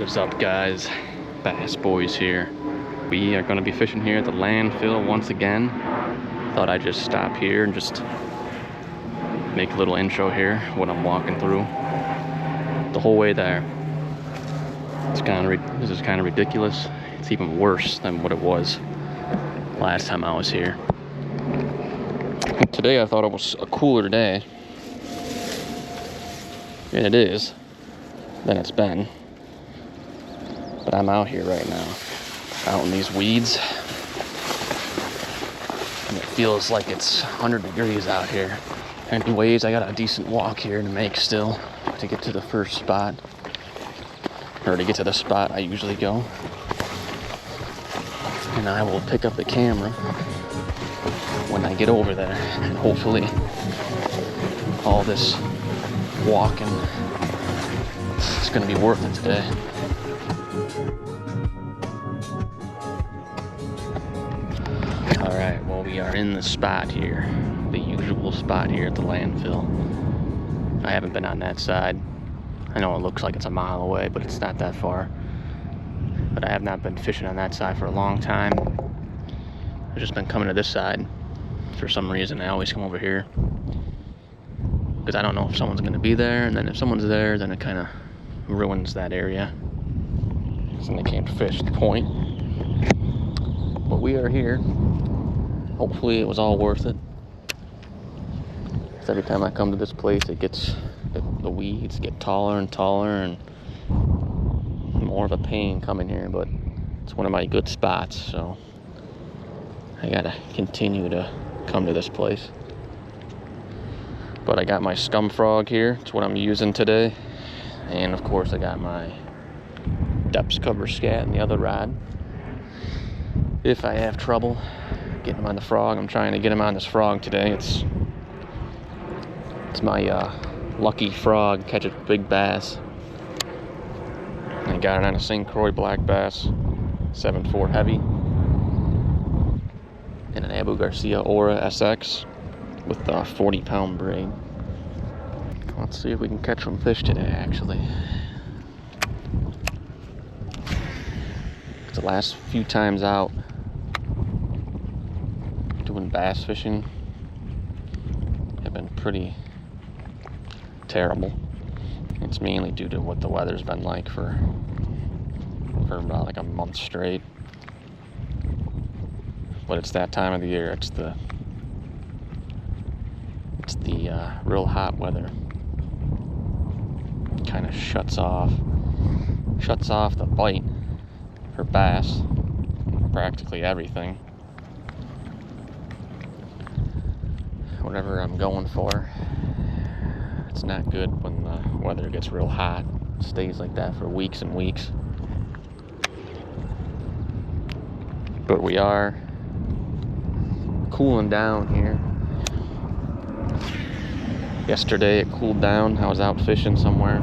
is up, guys? Bass Boys here. We are going to be fishing here at the landfill once again. Thought I'd just stop here and just make a little intro here, what I'm walking through. The whole way there. This is kind of ridiculous. It's even worse than what it was last time I was here. Today I thought it was a cooler day. And it is than it's been. But I'm out here right now, out in these weeds. And it feels like it's 100 degrees out here. Anyways, I got a decent walk here to make still to get to the first spot. Or to get to the spot I usually go. And I will pick up the camera when I get over there. And hopefully all this walking is going to be worth it today. Alright, well, we are in the spot here, the usual spot here at the landfill. I haven't been on that side. I know it looks like it's a mile away, but it's not that far. But I have not been fishing on that side for a long time. I've just been coming to this side. For some reason, I always come over here. Because I don't know if someone's going to be there, and then if someone's there, then it kind of ruins that area. So they can't fish the point. But we are here. Hopefully it was all worth it. Because every time I come to this place, it gets, the weeds get taller and taller, and more of a pain coming here, but it's one of my good spots, so I gotta continue to come to this place. But I got my scum frog here. It's what I'm using today. And of course I got my depth cover scat and the other rod. If I have trouble getting him on the frog, I'm trying to get him on this frog today. It's my lucky frog, catch a big bass. I got it on a St. Croix black bass, 7.4 heavy, and an Abu Garcia Aura SX with a 40-pound braid. Let's see if we can catch some fish today, actually. The last few times out doing bass fishing have been pretty terrible. It's mainly due to what the weather's been like for about like a month straight. But it's that time of the year. It's the real hot weather. Kind of shuts off the bite for bass, practically everything. Whatever I'm going for, it's not good when the weather gets real hot. It stays like that for weeks and weeks. But we are cooling down here. Yesterday it cooled down. I was out fishing somewhere.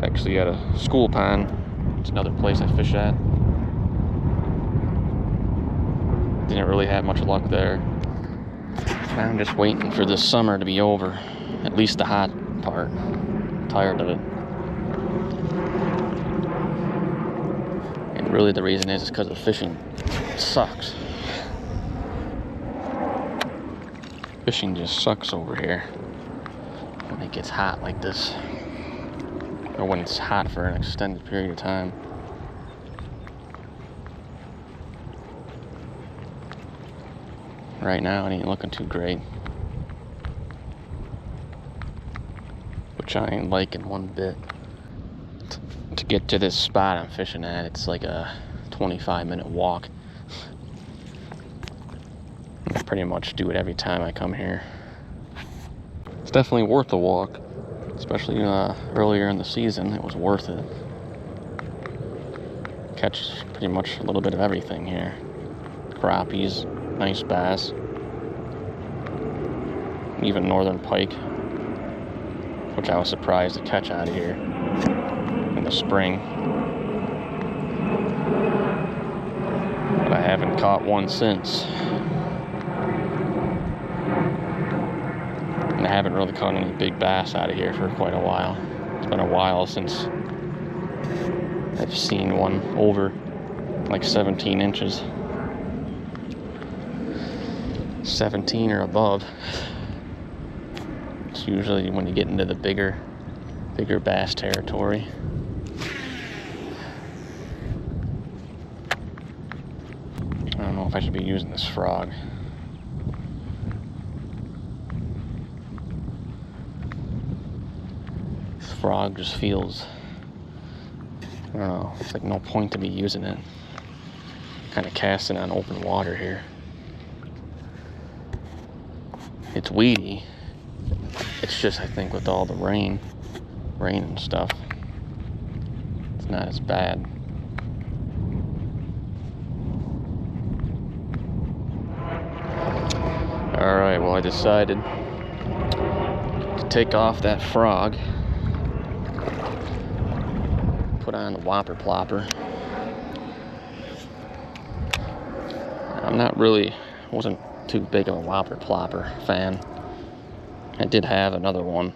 Actually at a school pond. It's another place I fish at. Didn't really have much luck there. Now I'm just waiting for this summer to be over. At least the hot part. I'm tired of it. And really the reason is because the fishing sucks. Fishing just sucks over here when it gets hot like this, or when it's hot for an extended period of time. Right now it ain't looking too great, which I ain't liking one bit. To get to this spot I'm fishing at, it's like a 25-minute walk. I pretty much do it every time I come here. It's definitely worth the walk, especially earlier in the season. It was worth it. Catch pretty much a little bit of everything here. Crappies, nice bass, even northern pike, which I was surprised to catch out of here in the spring. But I haven't caught one since. And I haven't really caught any big bass out of here for quite a while. It's been a while since I've seen one over like 17 inches. 17 or above. It's usually when you get into the bigger bass territory. I don't know if I should be using this frog. This frog just feels, I don't know, it's like no point to be using it. Kind of casting on open water here. It's weedy. It's just, I think, with all the rain and stuff, it's not as bad. Alright, well, I decided to take off that frog, put on the Whopper Plopper. Wasn't too big of a Whopper Plopper fan. I did have another one.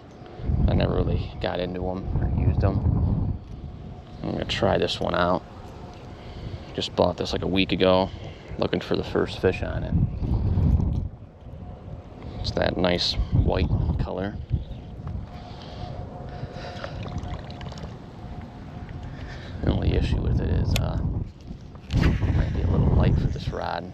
I never really got into them or used them. I'm gonna try this one out. Just bought this like a week ago, looking for the first fish on it. It's that nice white color. The only issue with it is it might be a little light for this rod.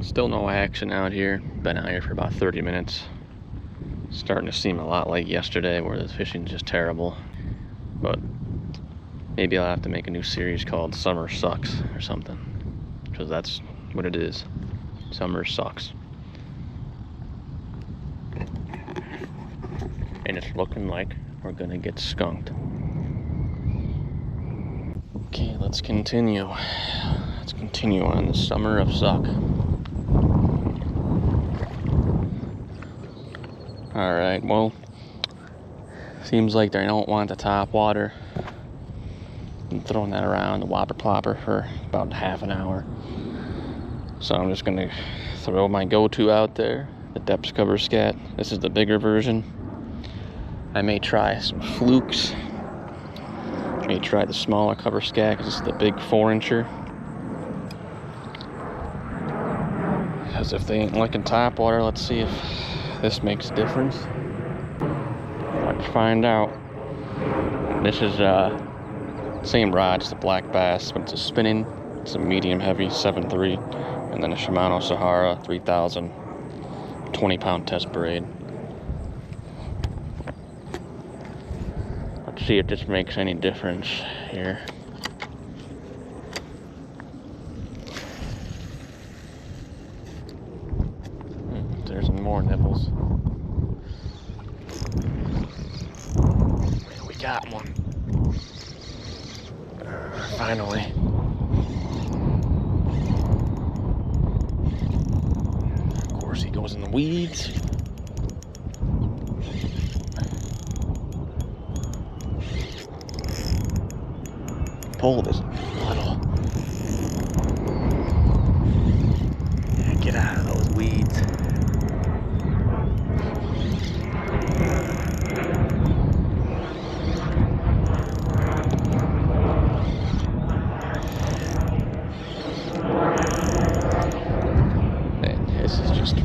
Still no action out here. Been out here for about 30 minutes. Starting to seem a lot like yesterday where the fishing's just terrible. But maybe I'll have to make a new series called Summer Sucks or something. Because that's what it is. Summer sucks. And it's looking like we're gonna get skunked. Okay, let's continue. Let's continue on the summer of suck. Alright, well, seems like they don't want the top water. I'm throwing that around the Whopper Plopper for about half an hour. So I'm just gonna throw my go-to out there, the depth cover scat. This is the bigger version. I may try some flukes. May try the smaller cover scat because this is the big 4-incher. Because if they ain't liking top water, let's see if this makes a difference. Let's find out. This is same rod, it's a black bass, but it's a spinning. It's a medium heavy 7.3, and then a Shimano Sahara 3000 20-pound test braid. Let's see if this makes any difference here. There's more nibbles. We got one. Finally. Of course, he goes in the weeds. Pull this little. Yeah, get out of those weeds. This is just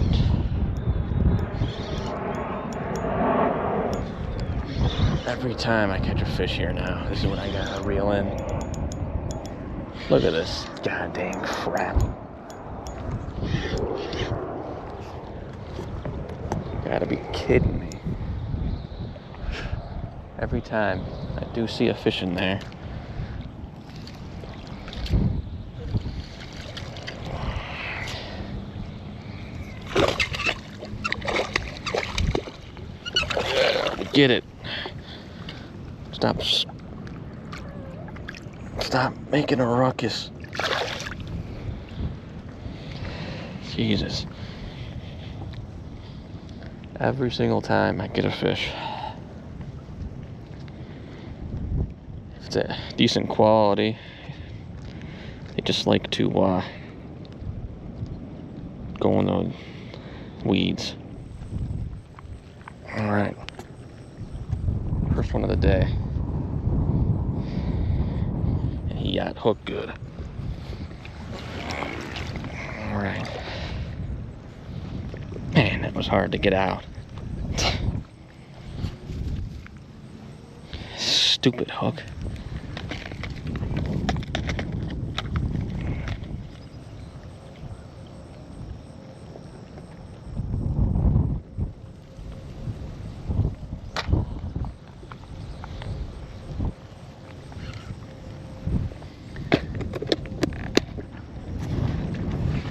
every time I catch a fish here now, this is what I gotta reel in. Look at this goddamn crap. Gotta be kidding me. Every time I do see a fish in there. Get it. Stop Stop making a ruckus. Jesus. Every single time I get a fish, if it's a decent quality, they just like to go in the weeds. Alright. First one of the day. And he got hooked good. Alright. Man, that was hard to get out. Stupid hook.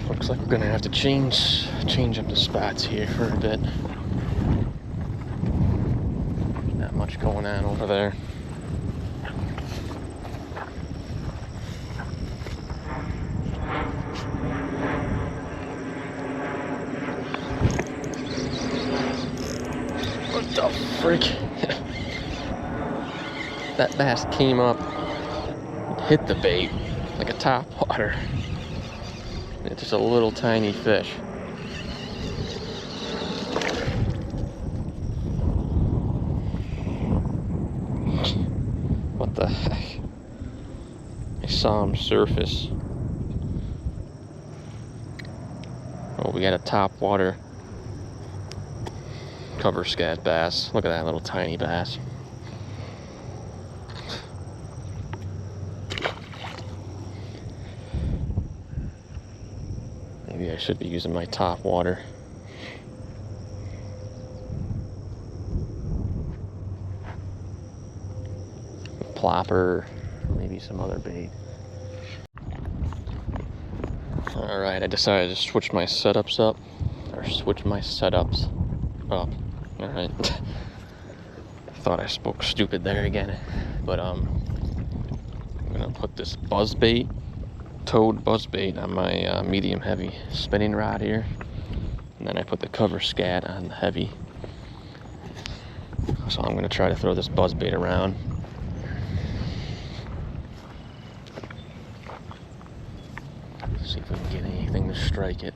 Looks like we're gonna have to change up the spots here for a bit. Not much going on over there. What the frick? That bass came up, hit the bait like a topwater. It's just a little tiny fish. What the heck? I saw him surface. Oh, we got a topwater cover scat bass. Look at that little tiny bass. Maybe I should be using my Topwater. Plopper, maybe some other bait. Alright, I decided to switch my setups up. Alright. Thought I spoke stupid there again. But I'm gonna put this buzzbait, toad buzzbait on my medium heavy spinning rod here. And then I put the cover scat on the heavy. So I'm gonna try to throw this buzzbait around. See if we can get anything to strike it.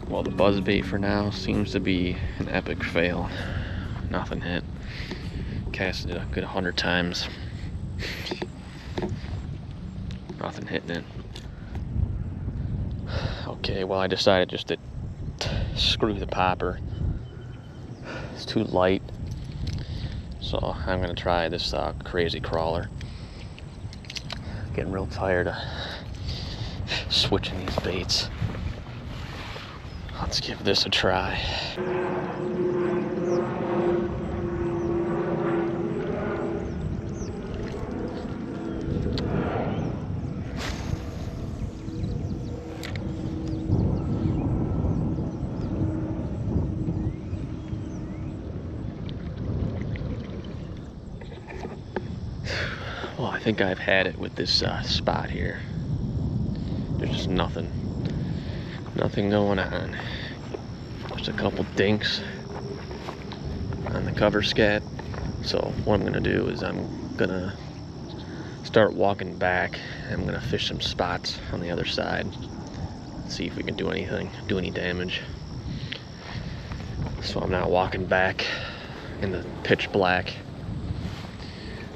Well, the buzzbait for now seems to be an epic fail. Nothing hit. Casted it a good 100 times. Nothing hitting it. Okay, well I decided just to screw the popper. It's too light. So I'm gonna try this crazy crawler. Getting real tired of switching these baits. Let's give this a try. Well, I think I've had it with this spot here. There's just nothing going on. Just a couple dinks on the cover scat. So what I'm gonna do is I'm gonna start walking back. I'm gonna fish some spots on the other side. See if we can do any damage. So I'm now walking back in the pitch black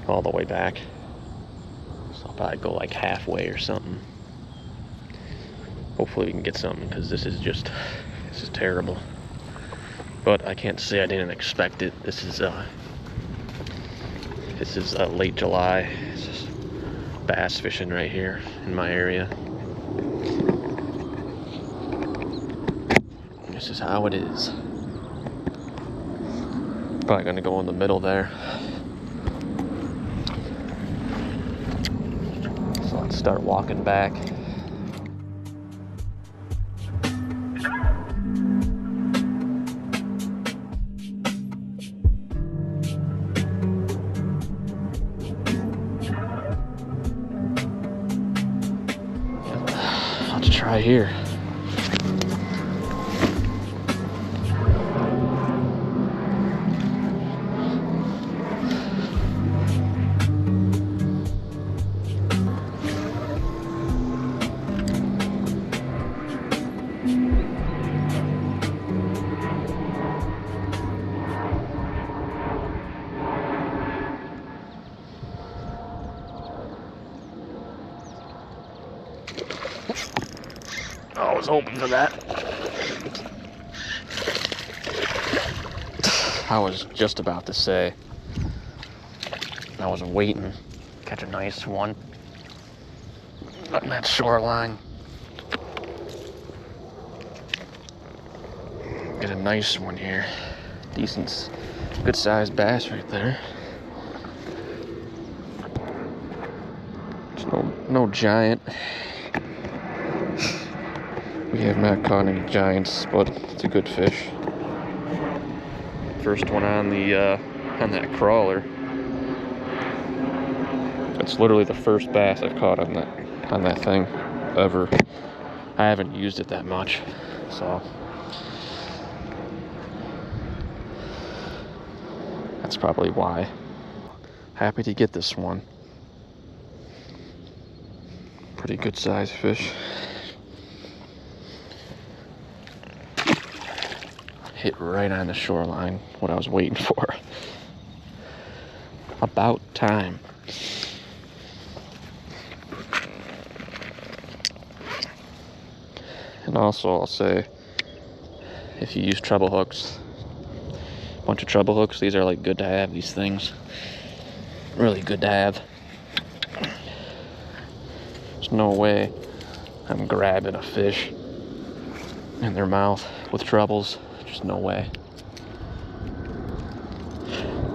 all the way back. So So I'll probably go like halfway or something. Hopefully we can get something, because this is terrible. But I can't say I didn't expect it. This is late July. This is bass fishing right here in my area. This is how it is. Probably gonna go in the middle there. So let's start walking back. Let's try here. I was hoping for that. I was just about to say, I was waiting to catch a nice one on that shoreline. Get a nice one here. Decent, good sized bass right there. There's no giant. We have not caught any giants, but it's a good fish. First one on that crawler. It's literally the first bass I've caught on that thing ever. I haven't used it that much, so that's probably why. Happy to get this one. Pretty good sized fish. Hit right on the shoreline, what I was waiting for. About time. And also I'll say, if you use treble hooks, a bunch of treble hooks, these are like good to have, these things. Really good to have. There's no way I'm grabbing a fish in their mouth with trebles. Just no way.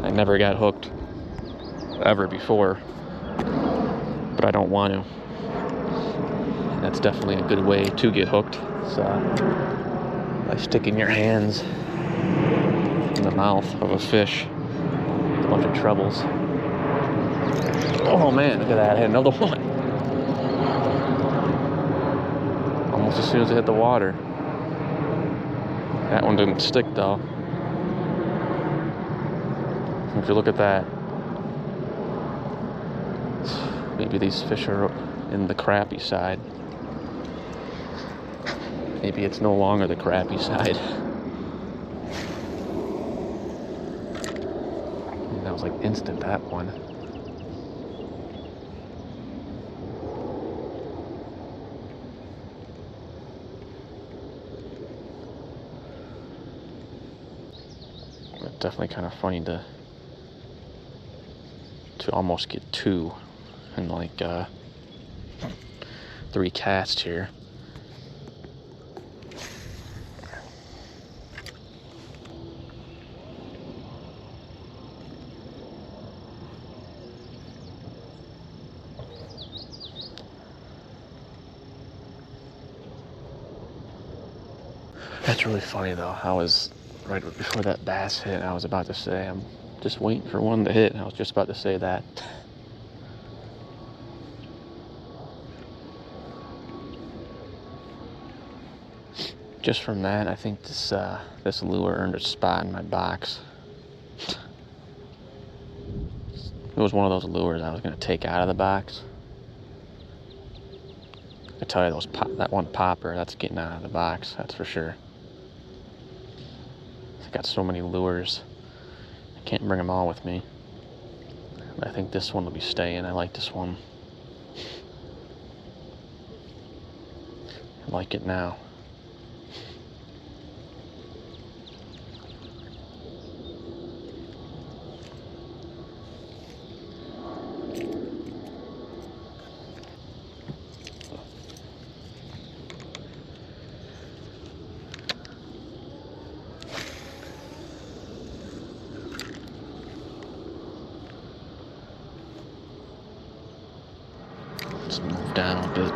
I never got hooked ever before, but I don't want to. And that's definitely a good way to get hooked. So by sticking your hands in the mouth of a fish with a bunch of trebles. Oh man, look at that! I had another one. Almost as soon as it hit the water. That one didn't stick though. If you look at that, maybe these fish are in the crappie side. Maybe it's no longer the crappie side. And that was like instant, that one. Definitely kind of funny to almost get two in like 3 casts here. That's really funny though. I was right before that bass hit, I was about to say, I'm just waiting for one to hit. I was just about to say that. Just from that, I think this lure earned a spot in my box. It was one of those lures I was going to take out of the box. I tell you, that one popper, that's getting out of the box, that's for sure. I got so many lures, I can't bring them all with me. But I think this one will be staying. I like this one. I like it now. Let's move down a bit.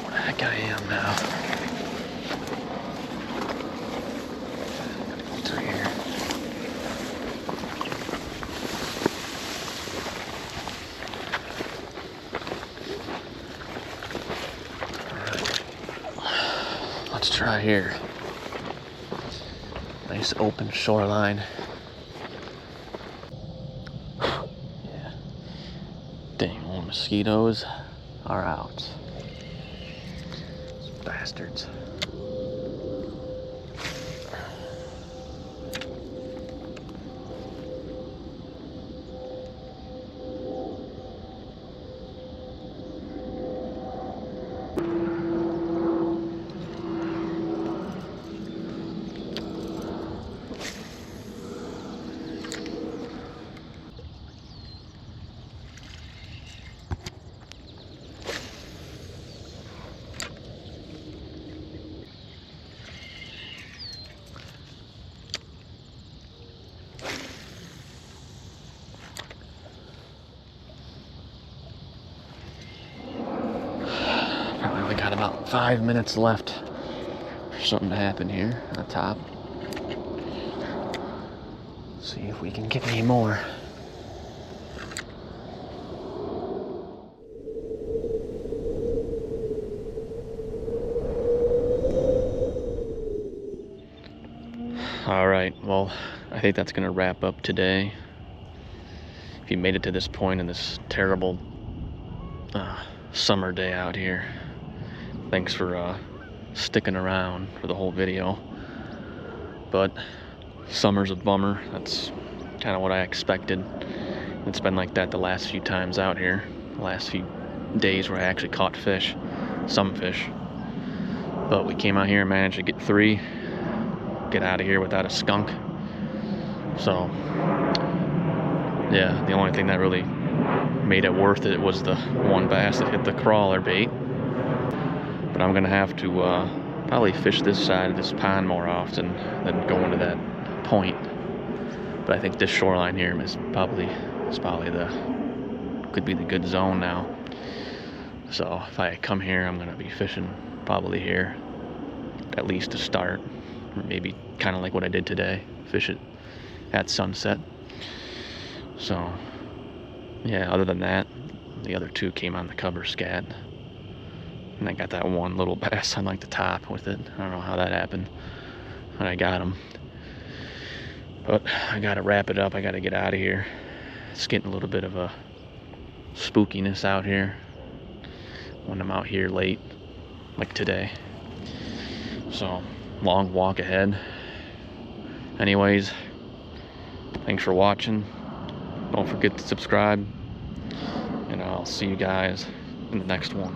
Where the heck I am now? Through here. Let's try here. Nice open shoreline. Yeah. Dang, all the mosquitoes are out. Those bastards. Probably only got about 5 minutes left for something to happen here on top. See if we can get any more. All right, well, I think that's gonna wrap up today. If you made it to this point in this terrible summer day out here, thanks for sticking around for the whole video. But summer's a bummer. That's kind of what I expected. It's been like that the last few times out here, the last few days where I actually caught fish, some fish. But we came out here and managed to get 3, get out of here without a skunk. So yeah, the only thing that really made it worth it was the one bass that hit the crawler bait. But I'm gonna have to probably fish this side of this pond more often than go into that point. But I think this shoreline here is probably could be the good zone now. So if I come here, I'm gonna be fishing probably here, at least to start. Or maybe kind of like what I did today, fish it at sunset. So yeah, other than that, the other 2 came on the cover scat. And I got that one little bass on like the top with it. I don't know how that happened, but I got him. But I gotta wrap it up. I gotta get out of here. It's getting a little bit of a spookiness out here when I'm out here late, like today. So, long walk ahead. Anyways, thanks for watching. Don't forget to subscribe, and I'll see you guys in the next one.